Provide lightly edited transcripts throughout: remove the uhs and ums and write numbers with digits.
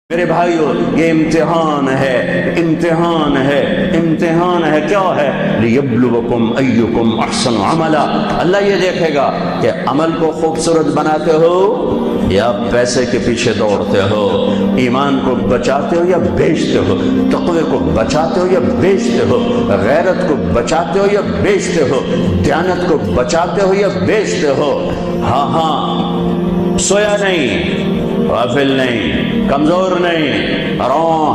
میرے بھائیو، یہ امتحان ہے، امتحان ہے، امتحان ہے۔ کیا ہے؟ لیبلوکم ایکم احسن عملا۔ اللہ یہ دیکھے گا کہ عمل کو خوبصورت بناتے ہو یا پیسے کے پیچھے دوڑتے ہو، ایمان کو بچاتے ہو یا بیچتے ہو، تقوی کو بچاتے ہو یا بیچتے ہو، غیرت کو بچاتے ہو یا بیچتے ہو، دیانت کو بچاتے ہو یا بیچتے ہو۔ ہاں، سویا نہیں، غافل نہیں، کمزور نہیں،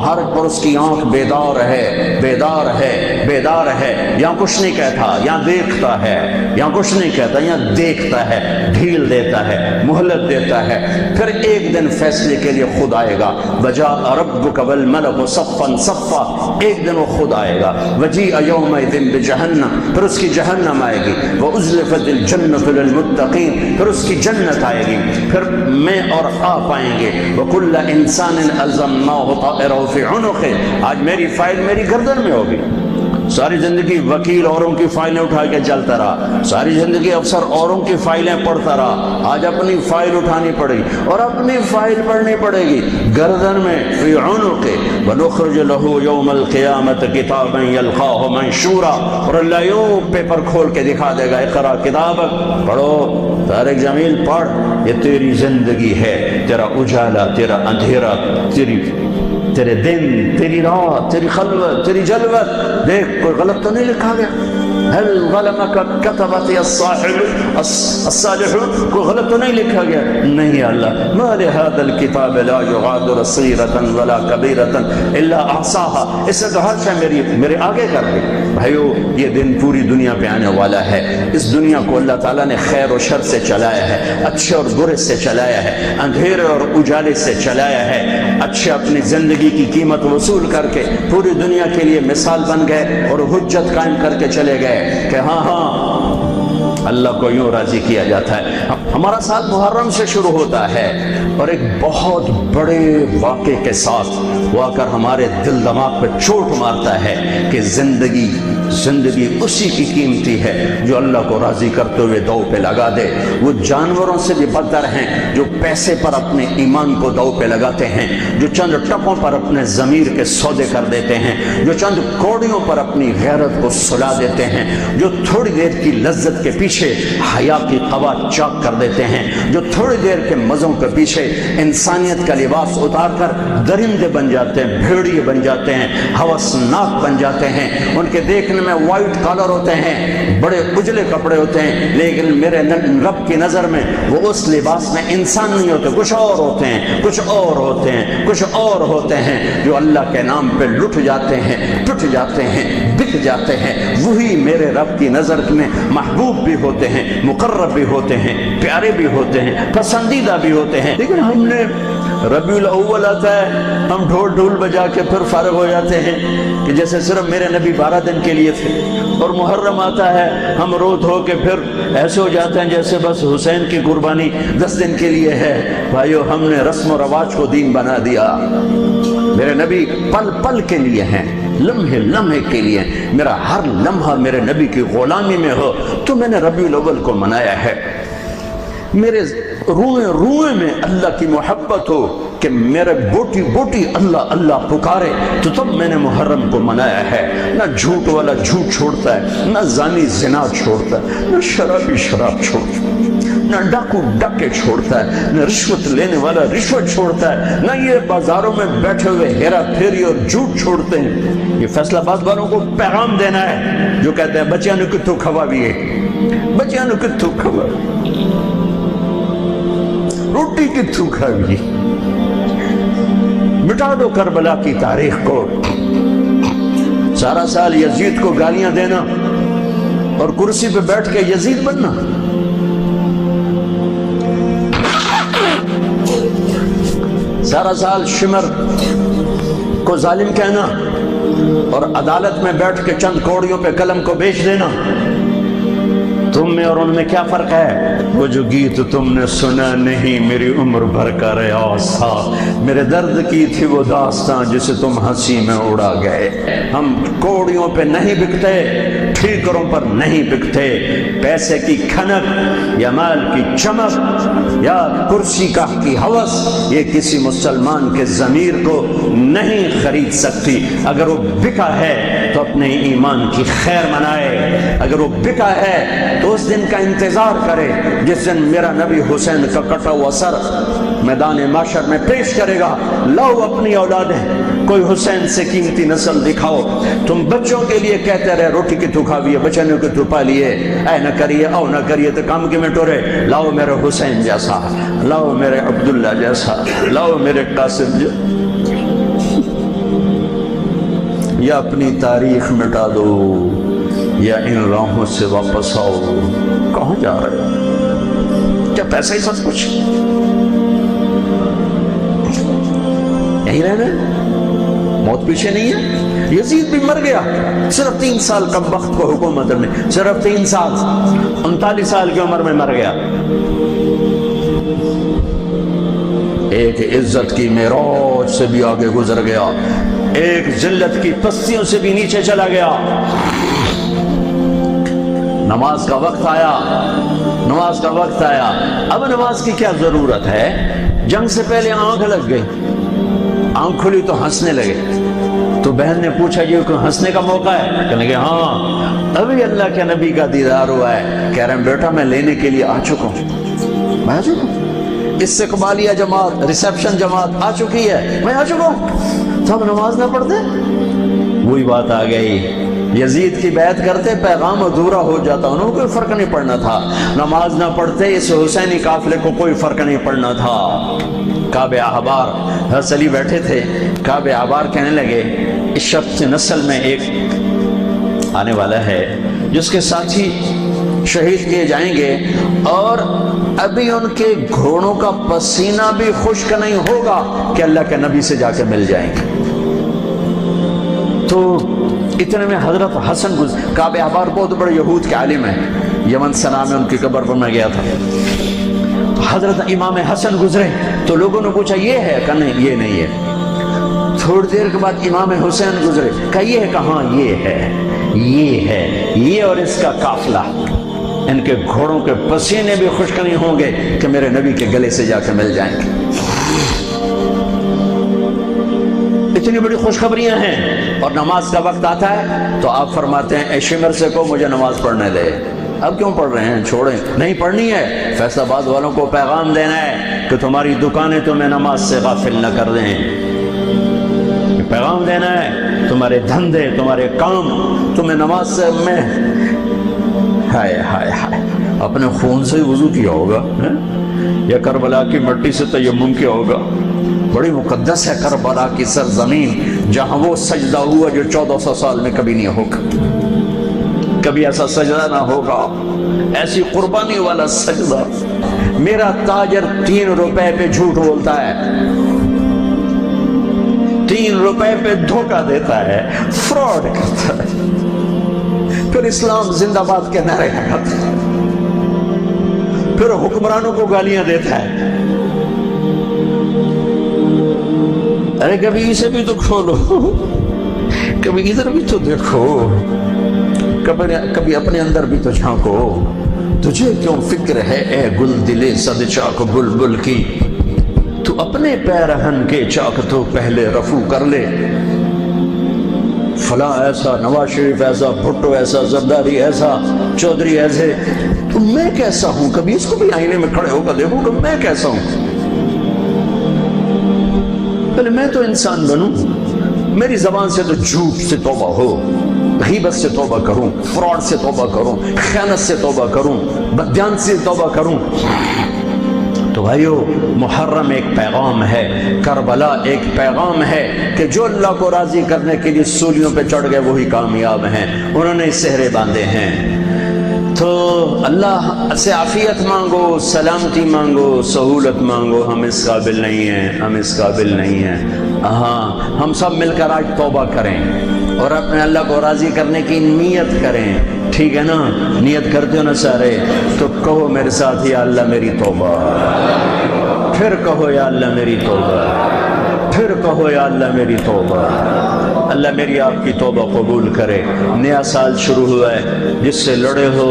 ہر پرس کی آنکھ بیدار ہے، بیدار ہے، بیدار ہے۔ یہاں کچھ نہیں کہتا، یہاں دیکھتا ہے، یہاں کچھ نہیں کہتا، یہاں دیکھتا ہے، ڈھیل دیتا ہے، مہلت دیتا ہے۔ پھر ایک دن فیصلے کے لیے خود آئے گا۔ وجاء ربک والملک صفا صفا، ایک دن وہ خود آئے گا۔ وجیء یومئذ بجہنم، پھر اس کی جہنم آئے گی۔ وازلفت الجنۃ للمتقین، پھر اس کی جنت آئے گی۔ پھر میں اور آپ آئیں گے۔ وکل انسان الزمناہ طائرہ فی عنقہ، آج میری فائل میری گردن میں ہوگی۔ ساری زندگی وکیل اوروں کی فائلیں اٹھا کے چلتا رہا، ساری زندگی افسر اوروں کی فائلیں پڑھتا رہا، آج اپنی فائل اٹھانی پڑے گی اور اپنی فائل پڑھنی پڑے گی گردن میں، فی عنقہ۔ ونخرج له یوم القیامۃ کتابا یلقاہ منشورا، اور اللہ یوں پیپر کھول کے دکھا دے گا، اقرا کتابک، پڑھو طارق جمیل پڑھ، یہ تیری زندگی ہے، تیرا اجالا، تیرا اندھیرا، تیرے دن، تیری رات، تیری خلوت، تیری جلوت۔ دیکھ کوئی غلط تو نہیں لکھا گیا؟ هل ظلمك كتبت الصالحون، کوئی غلط تو نہیں لکھا گیا؟ نہیں اللہ، ما لهذا الكتاب لا يغادر صغيرة ولا كبيرة الا احصاها، اس سے تو ہر شے میرے آگے کر دی۔ بھائیو، یہ دن پوری دنیا پہ آنے والا ہے۔ اس دنیا کو اللہ تعالیٰ نے خیر و شر سے چلایا ہے، اچھے اور برے سے چلایا ہے، اندھیرے اور اجالے سے چلایا ہے۔ اچھے اپنی زندگی کی قیمت وصول کر کے پوری دنیا کے لیے مثال بن گئے اور حجت قائم کر کے چلے گئے کہ ہاں اللہ کو یوں راضی کیا جاتا ہے۔ ہمارا سال محرم سے شروع ہوتا ہے اور ایک بہت بڑے واقعے کے ساتھ وہ آ کر ہمارے دل دماغ پہ چوٹ مارتا ہے کہ زندگی اسی کی قیمتی ہے جو اللہ کو راضی کرتے ہوئے دو پہ لگا دے۔ وہ جانوروں سے بھی بدتر ہیں جو پیسے پر اپنے ایمان کو دو پہ لگاتے ہیں، جو چند ٹکوں پر اپنے ضمیر کے سودے کر دیتے ہیں، جو چند کوڑیوں پر اپنی غیرت کو سلا دیتے ہیں، جو تھوڑی دیر کی لذت کے پیچھے حیا کی قبا چاک کر دیتے ہیں، جو تھوڑی دیر کے مزوں کے پیچھے انسانیت کا لباس اتار کر درندے بن جاتے ہیں، بھیڑیے بن جاتے ہیں، ہوسناک بن جاتے ہیں۔ ان کے دیکھنے میں وائٹ کالر ہوتے ہیں، بڑے اجلے کپڑے ہوتے ہیں، لیکن میرے رب کی نظر میں وہ اس لباس میں انسان نہیں ہوتے، کچھ اور ہوتے ہیں، کچھ اور ہوتے ہیں، کچھ اور ہوتے ہیں، جو اللہ کے نام پہ لٹ جاتے ہیں، ٹوٹ جاتے ہیں، بک جاتے ہیں۔ وہی میرے رب کی نظر میں محبوب بھی ہوتے ہیں، مقرب بھی ہوتے ہیں، پیارے بھی ہوتے ہیں، پسندیدہ بھی ہوتے ہیں۔ لیکن ہم نے ربیع الاول آتا ہے، ہم ڈھول بجا کے پھر فارغ ہو جاتے ہیں کہ جیسے صرف میرے نبی 12 دن کے لیے تھے، اور محرم آتا ہے ہم رو دھو کے پھر ایسے ہو جاتے ہیں جیسے بس حسین کی قربانی 10 دن کے لیے ہے۔ بھائیو، ہم نے رسم و رواج کو دین بنا دیا۔ میرے نبی پل پل کے لیے ہیں، لمحے لمحے کے لیے، میرا ہر لمحہ میرے نبی کی غلامی میں ہو تو میں نے ربیع الاول کو منایا ہے۔ میرے روئے روئے میں اللہ کی محبت ہو کہ میرے بوٹی بوٹی اللہ اللہ پکارے تو تب میں نے محرم کو منایا ہے۔ نہ جھوٹ والا جھوٹ چھوڑتا ہے، نہ زانی زنا چھوڑتا ہے، نہ شرابی شراب چھوڑتا ہے، نہ ڈاکو ڈاکے چھوڑتا ہے، نہ رشوت لینے والا رشوت چھوڑتا ہے، نہ یہ بازاروں میں بیٹھے ہوئے ہیرا پھیری اور جھوٹ چھوڑتے ہیں۔ یہ فیصلہ باد والوں کو پیغام دینا ہے جو کہتے ہیں بچیاں نے کتوں کھوا بھی ہے، بچیاں نے کتوں کھوا، روٹی کتوں کھاوی، مٹا دو کربلا کی تاریخ کو۔ سارا سال یزید کو گالیاں دینا اور کرسی پہ بیٹھ کے یزید بننا، سارا سال شمر کو ظالم کہنا اور عدالت میں بیٹھ کے چند کوڑیوں پہ قلم کو بیچ دینا۔ تم میں اور ان میں کیا فرق ہے؟ وہ جو گیت تم نے سنا نہیں میری عمر بھر کا ریاض تھا، میرے درد کی تھی وہ داستان جسے تم ہنسی میں اڑا گئے۔ ہم کوڑیوں پہ نہیں بکتے، ٹھیکروں پر نہیں بکتے۔ پیسے کی کھنک یا مال کی چمک یا کرسی کا کی ہوس یہ کسی مسلمان کے ضمیر کو نہیں خرید سکتی۔ اگر وہ بکا ہے تو اپنے ایمان کی خیر منائے، اگر وہ بکا ہے تو اس دن کا انتظار کرے جس دن میرا نبی حسین کا کٹا ہوا سر میدان محشر میں پیش کرے گا۔ لاؤ اپنی اولادیں، کوئی حسین سے قیمتی نسل دکھاؤ۔ تم بچوں کے لیے کہتے رہے روٹی کی تو کھاویے، بچنوں کی تو پالیے، اے نہ کریے او نہ کریے تو کام کی میں ٹورے۔ لاؤ میرے حسین جیسا، لاؤ میرے عبداللہ جیسا، لاؤ میرے قاسم جیسا، یا اپنی تاریخ مٹا دو یا ان راہوں سے واپس آؤ۔ کہاں جا رہے ہو؟ کیا پیسہ ہی سب کچھ؟ یہی رہنا ہے؟ موت پیچھے نہیں ہے؟ یزید بھی مر گیا، صرف 3 سال کم وقت کو حکومت میں، صرف 3 سال، 39 سال کی عمر میں مر گیا۔ ایک عزت کی معراج سے بھی آگے گزر گیا، ایک ذلت کی پستیوں سے بھی نیچے چلا گیا۔ نماز کا وقت آیا، نماز کا وقت آیا، اب نماز کی کیا ضرورت ہے؟ جنگ سے پہلے آنکھ لگ گئی، آنکھ کھلی تو ہنسنے لگے۔ تو بہن نے پوچھا یہ کوئی ہنسنے کا موقع ہے؟ کہنے لگے ہاں ابھی اللہ کے نبی کا دیدار ہوا ہے۔ کہہ رہے ہیں بیٹا میں لینے کے لیے آ چکا ہوں، میں آ چکا ہوں، استقبالیہ جماعت، ریسیپشن جماعت آ چکی ہے، میں آ چکا ہوں۔ تو اب نماز نہ پڑھتے؟ وہی بات آ گئی، یزید کی بیعت کرتے پیغام ادھورا ہو جاتا، انہوں کو کوئی فرق نہیں پڑنا تھا۔ نماز نہ پڑھتے اس حسینی قافلے کو کوئی فرق نہیں پڑنا تھا۔ کعب احبار حضرت علی بیٹھے تھے، کعب احبار کہنے لگے اس شخص نسل میں ایک آنے والا ہے جس کے ساتھی شہید کیے جائیں گے اور ابھی ان کے گھوڑوں کا پسینہ بھی خشک نہیں ہوگا کہ اللہ کے نبی سے جا کے مل جائیں گے۔ تو اتنے میں حضرت حسن کعب احبار بہت بڑے یہود کے عالم ہیں، یمن سنا میں ان کی قبر پر میں گیا تھا۔ حضرت امام حسن گزرے تو لوگوں نے پوچھا یہ ہے؟ کہا نہیں یہ نہیں ہے۔ تھوڑی دیر کے بعد امام حسین گزرے، کہا یہ ہے؟ کہاں یہ ہے، یہ ہے، یہ اور اس کا قافلہ، ان کے گھوڑوں کے پسینے بھی خشک نہیں ہوں گے کہ میرے نبی کے گلے سے جا کے مل جائیں گے۔ اتنی بڑی خوشخبریاں ہیں، اور نماز کا وقت آتا ہے تو آپ فرماتے ہیں اے شمر سے کو مجھے نماز پڑھنے دے۔ اب کیوں پڑھ رہے ہیں؟ چھوڑیں، نہیں پڑھنی ہے۔ فیصل آباد والوں کو پیغام دینا ہے کہ تمہاری دکانیں تمہیں نماز سے غافل نہ کر دیں، پیغام دینا ہے تمہارے دھندے، تمہارے کام تمہیں نماز سے میں ہائے ہائے ہائے اپنے خون سے وضو کیا ہوگا یا کربلا کی مٹی سے تیمم کیا ہوگا۔ بڑی مقدس ہے کربلا کی سرزمین جہاں وہ سجدہ ہوا جو 1400 سال میں کبھی نہیں ہوگا، کبھی ایسا سجدہ نہ ہوگا، ایسی قربانی والا سجدہ۔ میرا تاجر 3 روپے پہ جھوٹ بولتا ہے، 3 روپے پہ دھوکہ دیتا ہے، فراڈ کرتا ہے، پھر اسلام زندہ باد کے نعرے لگاتا ہے، پھر حکمرانوں کو گالیاں دیتا ہے۔ ارے کبھی اسے بھی تو کھولو، کبھی ادھر بھی تو دیکھو، کبھی اپنے اندر بھی تو جھانکو۔ تجھے کیوں فکر ہے اے گل دلے صد چاک بلبل کی، تو اپنے پیرہن کے چاک تو پہلے رفو کر لے۔ فلاں ایسا، نواز شریف ایسا، بھٹو ایسا، زرداری ایسا، چودھری ایسے، تو میں کیسا ہوں؟ کبھی اس کو بھی آئینے میں کھڑے ہو کر دیکھو کہ میں کیسا ہوں۔ پہلے میں تو انسان بنوں، میری زبان سے تو جھوٹ سے توبہ ہو، غیبت سے توبہ کروں، فراڈ سے توبہ کروں، خیانت سے توبہ کروں، بددیان سے توبہ کروں۔ تو بھائیو محرم ایک پیغام ہے، کربلا ایک پیغام ہے کہ جو اللہ کو راضی کرنے کے لیے سولیوں پہ چڑھ گئے وہی کامیاب ہیں، انہوں نے سہرے باندھے ہیں۔ تو اللہ سے عافیت مانگو، سلامتی مانگو، سہولت مانگو۔ ہم اس قابل نہیں ہیں، ہم اس قابل نہیں ہیں۔ ہاں ہم سب مل کر آج توبہ کریں اور اپنے اللہ کو راضی کرنے کی نیت کریں، ٹھیک ہے نا؟ نیت کرتے ہو نا سارے؟ تو کہو میرے ساتھ یا اللہ میری توبہ، پھر کہو یا اللہ میری توبہ، پھر کہو یا اللہ میری توبہ۔ اللہ میری آپ کی توبہ قبول کرے۔ نیا سال شروع ہوا ہے، جس سے لڑے ہو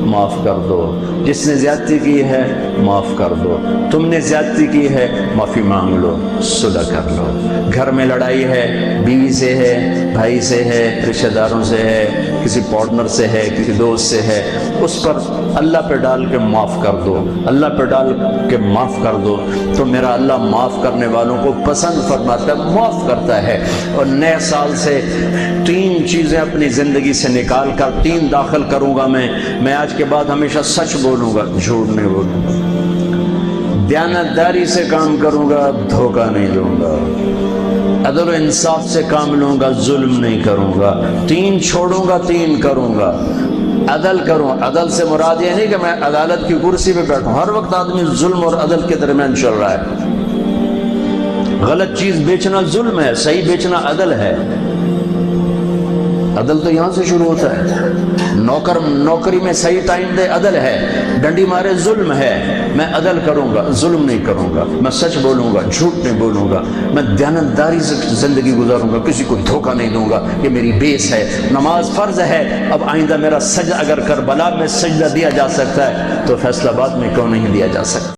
معاف کر دو، جس نے زیادتی کی ہے معاف کر دو، تم نے زیادتی کی ہے معافی مانگ لو، صلح کر لو۔ گھر میں لڑائی ہے، بیوی سے ہے، بھائی سے ہے، رشتہ داروں سے ہے، کسی پارٹنر سے ہے، کسی دوست سے ہے، اس پر اللہ پہ ڈال کے معاف کر دو، اللہ پہ ڈال کے معاف کر دو، تو میرا اللہ معاف کرنے والوں کو پسند فرماتا ہے، معاف کرتا ہے۔ اور نئے سال سے 3 چیزیں اپنی زندگی سے نکال کر 3 داخل کروں گا میں آج کے بعد ہمیشہ سچ بولوں گا، جھوٹ نہیں بولوں گا، دیانتداری سے کام کروں گا، دھوکہ نہیں دوں گا، عدل و انصاف سے کام لوں گا، ظلم نہیں کروں گا، 3 چھوڑوں گا، 3 کروں گا۔ عدل کروں، عدل سے مراد یہ نہیں کہ میں عدالت کی کرسی پہ بیٹھوں، ہر وقت آدمی ظلم اور عدل کے درمیان چل رہا ہے۔ غلط چیز بیچنا ظلم ہے، صحیح بیچنا عدل ہے۔ عدل تو یہاں سے شروع ہوتا ہے، نوکری میں صحیح ٹائم دے، عدل ہے، ڈنڈی مارے، ظلم ہے۔ میں عدل کروں گا، ظلم نہیں کروں گا، میں سچ بولوں گا، جھوٹ نہیں بولوں گا، میں دیانتداری سے زندگی گزاروں گا، کسی کو دھوکہ نہیں دوں گا، یہ میری بیس ہے۔ نماز فرض ہے، اب آئندہ میرا سجدہ اگر کربلا میں سجدہ دیا جا سکتا ہے تو فیصل آباد میں کیوں نہیں دیا جا سکتا؟